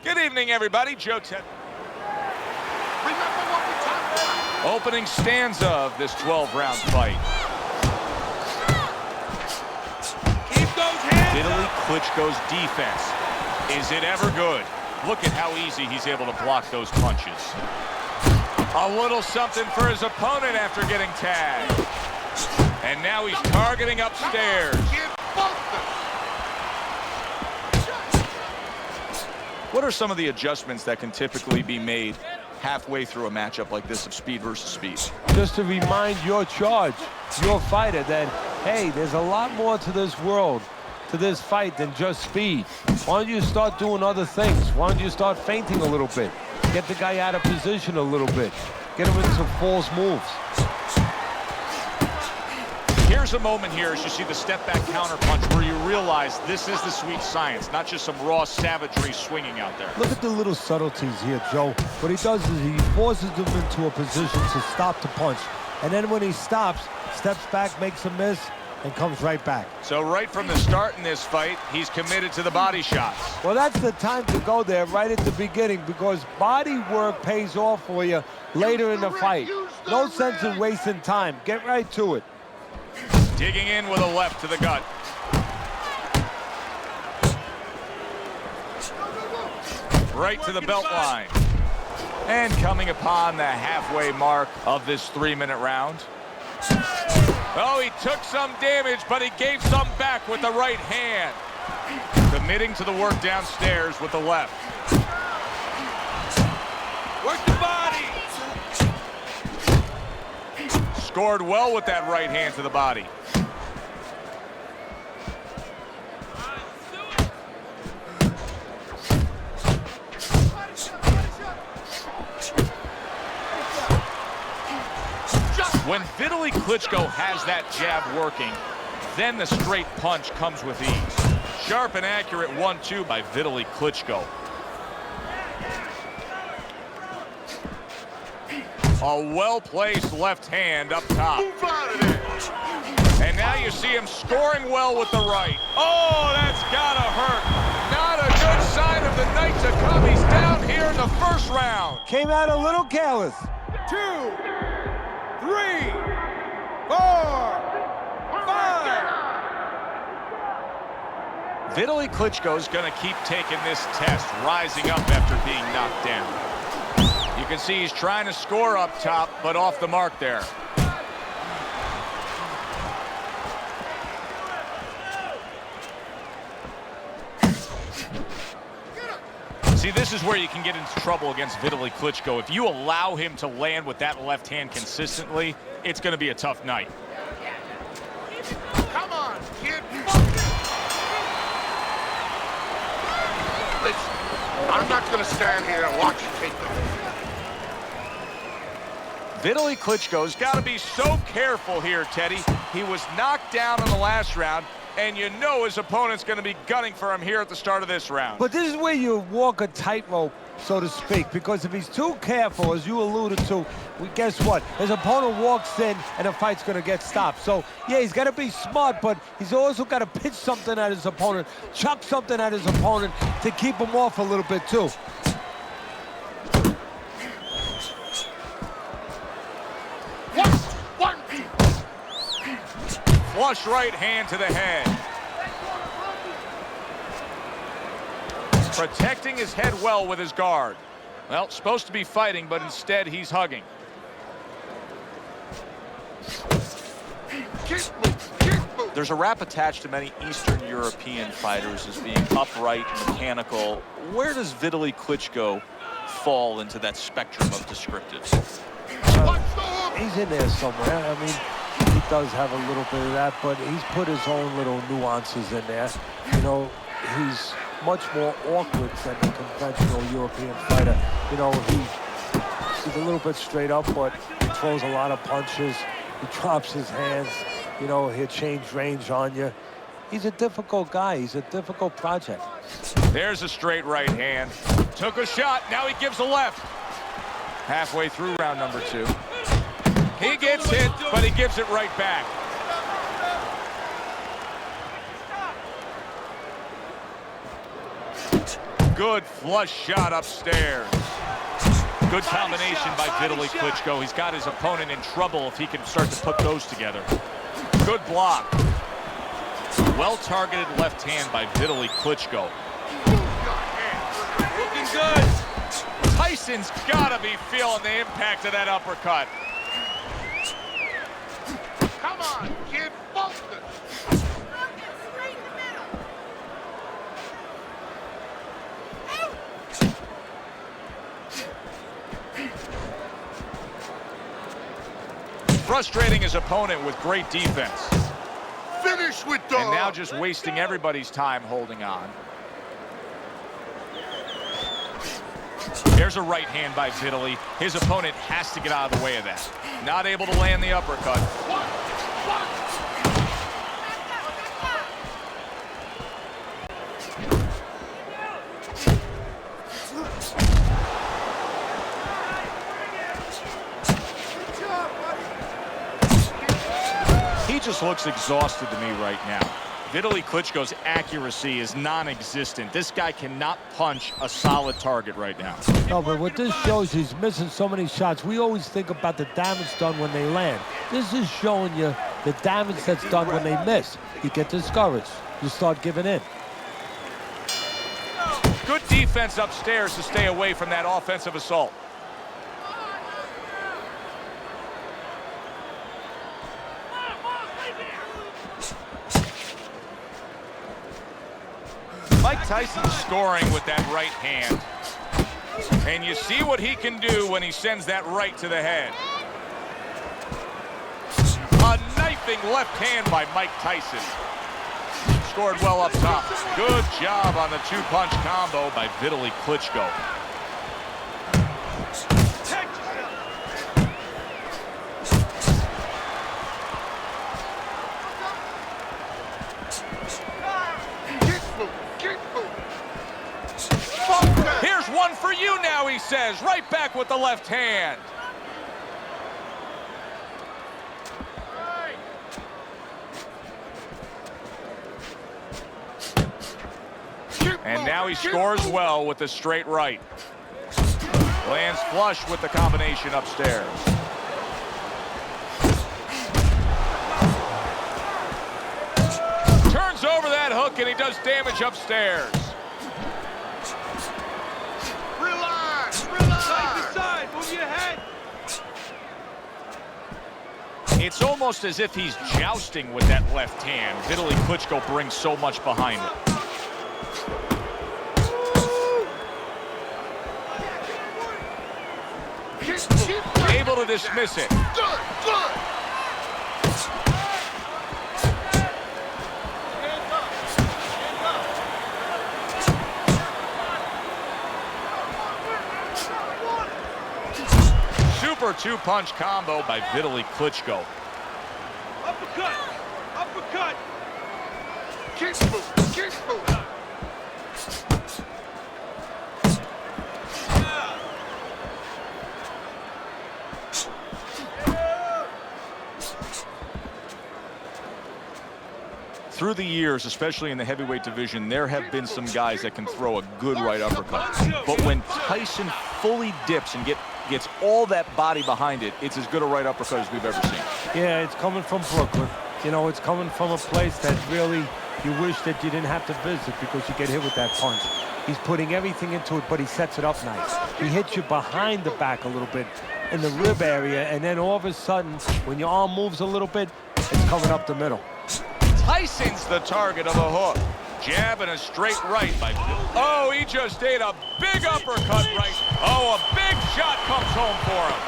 Good evening, everybody. Joe Ted. Remember what we talked about. Opening stanza of this 12-round fight. Keep those hands Vitaly up. Klitschko's defense. Is it ever good? Look at how easy he's able to block those punches. A little something for his opponent after getting tagged. And now he's targeting upstairs. What are some of the adjustments that can typically be made halfway through a matchup like this of speed versus speed? Just to remind your fighter that, hey, there's a lot more to this world, to this fight than just speed. Why don't you start doing other things? Why don't you start feinting a little bit? Get the guy out of position a little bit. Get him into false moves. Here's a moment here as you see the step-back counterpunch where you realize this is the sweet science, not just some raw savagery swinging out there. Look at the little subtleties here, Joe. What he does is he forces him into a position to stop the punch. And then when he stops, steps back, makes a miss, and comes right back. So right from the start in this fight, he's committed to the body shots. Well, that's the time to go there right at the beginning because body work pays off for you later in the fight. No sense in wasting time. Get right to it. Digging in with a left to the gut. Right to the belt line. And coming upon the halfway mark of this 3-minute round. Oh, he took some damage, but he gave some back with the right hand. Committing to the work downstairs with the left. Work the body. Scored well with that right hand to the body. When Vitaly Klitschko has that jab working, then the straight punch comes with ease. Sharp and accurate 1-2 by Vitaly Klitschko. A well-placed left hand up top. Move out of there. And now you see him scoring well with the right. Oh, that's gotta hurt. Not a good sign of the night to come. He's down here in the first round. Came out a little careless. 2, 3, 4, 5. Vitaly Klitschko's gonna keep taking this test, rising up after being knocked down. You can see he's trying to score up top, but off the mark there. See, this is where you can get into trouble against Vitaly Klitschko. If you allow him to land with that left hand consistently, it's going to be a tough night. Come on, kid. Listen, I'm not going to stand here and watch you take them. Vitaly Klitschko's got to be so careful here, Teddy. He was knocked down in the last round, and you know his opponent's going to be gunning for him here at the start of this round. But this is where you walk a tightrope, so to speak, because if he's too careful, as you alluded to, guess what? His opponent walks in, and the fight's going to get stopped. So, yeah, he's got to be smart, but he's also got to pitch something at his opponent, chuck something at his opponent to keep him off a little bit, too. Flush right hand to the head. Protecting his head well with his guard. Well, supposed to be fighting, but instead he's hugging. There's a rap attached to many Eastern European fighters as being upright, mechanical. Where does Vitaly Klitschko fall into that spectrum of descriptives? He's in there somewhere. I mean, he does have a little bit of that, but he's put his own little nuances in there. You know, he's much more awkward than the conventional European fighter. You know, he's a little bit straight up, but he throws a lot of punches. He drops his hands. You know, he'll change range on you. He's a difficult guy. He's a difficult project. There's a straight right hand. Took a shot. Now he gives a left. Halfway through round number 2. He gets hit, but he gives it right back. Good flush shot upstairs. Good combination by Vitaly Klitscko. He's got his opponent in trouble if he can start to put those together. Good block. Well-targeted left hand by Vitaly Klitscko. Looking good. Tyson's got to be feeling the impact of that uppercut. Come on, kid, focus. Frustrating his opponent with great defense. Finish with dog. And now just wasting everybody's time holding on. There's a right hand by Vitaly. His opponent has to get out of the way of that. Not able to land the uppercut. He just looks exhausted to me right now. Vitaly Klitschko's accuracy is non-existent. This guy cannot punch a solid target right now. No, but what this shows, he's missing so many shots. We always think about the damage done when they land. This is showing you the damage that's done when they miss. You get discouraged. You start giving in. Good defense upstairs to stay away from that offensive assault. Mike Tyson's scoring with that right hand. And you see what he can do when he sends that right to the head. A knifing left hand by Mike Tyson. Scored well up top. Good job on the two-punch combo by Vitaly Klitschko. Here's one for you now, he says. Right back with the left hand. And now he scores well with the straight right. Lands flush with the combination upstairs. Turns over that hook and he does damage upstairs. It's almost as if he's jousting with that left hand. Vitaly Klitschko brings so much behind it. Able to dismiss it. Good, good. Super two-punch combo by Vitaly Klitschko. Uppercut! Uppercut! Keep moving! Keep moving! Through the years, especially in the heavyweight division, there have been some guys that can throw a good right uppercut. But when Tyson fully dips and gets all that body behind it, it's as good a right uppercut as we've ever seen. Yeah, it's coming from Brooklyn. You know, it's coming from a place that really you wish that you didn't have to visit because you get hit with that punch. He's putting everything into it, but he sets it up nice. He hits you behind the back a little bit in the rib area, and then all of a sudden, when your arm moves a little bit, it's coming up the middle. Tyson's the target of a hook. Jab and a straight right by... Oh, he just ate a big uppercut right. Oh, a big shot comes home for him.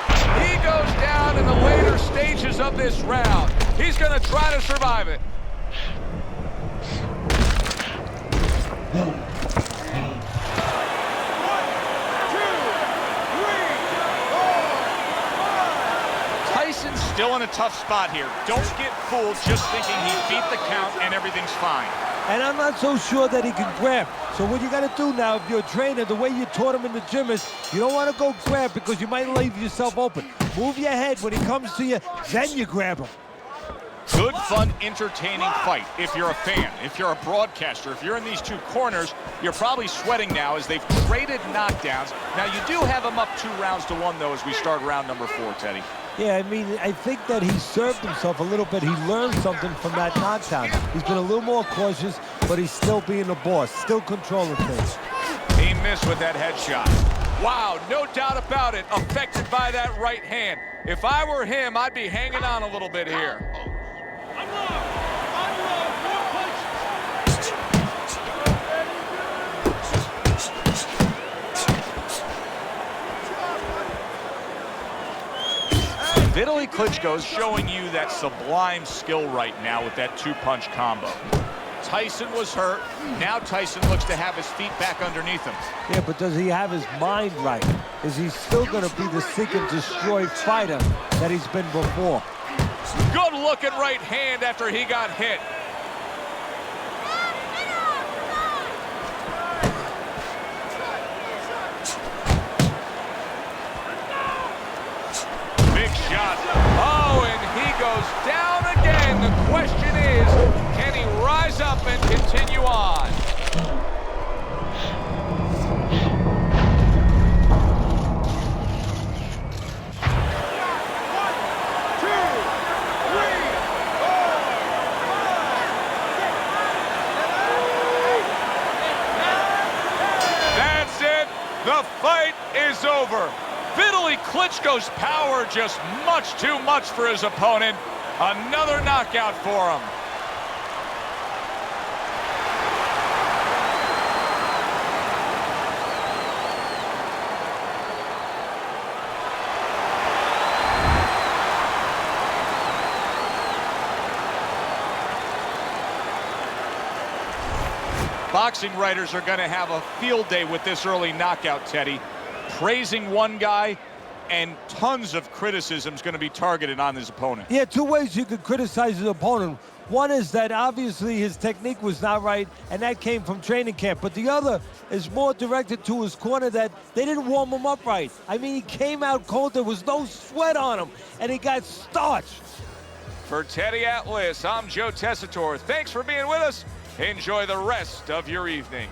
He goes down in the later stages of this round. He's going to try to survive it. Tyson's still in a tough spot here. Don't get fooled just thinking he beat the count and everything's fine. And I'm not so sure that he can grab. So what you got to do now, if you're a trainer, the way you taught him in the gym is you don't want to go grab because you might leave yourself open. Move your head when he comes to you, then you grab him. Good, fun, entertaining fight if you're a fan, if you're a broadcaster, if you're in these two corners, you're probably sweating now as they've traded knockdowns. Now, you do have them up 2-1 though, as we start round number 4, Teddy. Yeah, I mean, I think that he served himself a little bit. He learned something from that knockdown. He's been a little more cautious, but he's still being a boss, still controlling things. He missed with that headshot. Wow, no doubt about it, affected by that right hand. If I were him, I'd be hanging on a little bit here. Vitaly Klitscko is showing you that sublime skill right now with that two-punch combo. Tyson was hurt. Now Tyson looks to have his feet back underneath him. Yeah, but does he have his mind right? Is he still going to be the seek and destroy fighter that he's been before? Good looking right hand after he got hit. Big shot. Oh, and he goes down again. The question is, can he rise up and continue on? That's it. The fight is over. Vitaly Klitschko's power just much too much for his opponent. Another knockout for him. Boxing writers are going to have a field day with this early knockout, Teddy. Praising one guy, and tons of criticism is going to be targeted on his opponent. Yeah, two ways you could criticize his opponent. One is that obviously his technique was not right, and that came from training camp. But the other is more directed to his corner, that they didn't warm him up right. I mean, he came out cold. There was no sweat on him, and he got starched. For Teddy Atlas, I'm Joe Tessitore. Thanks for being with us. Enjoy the rest of your evening.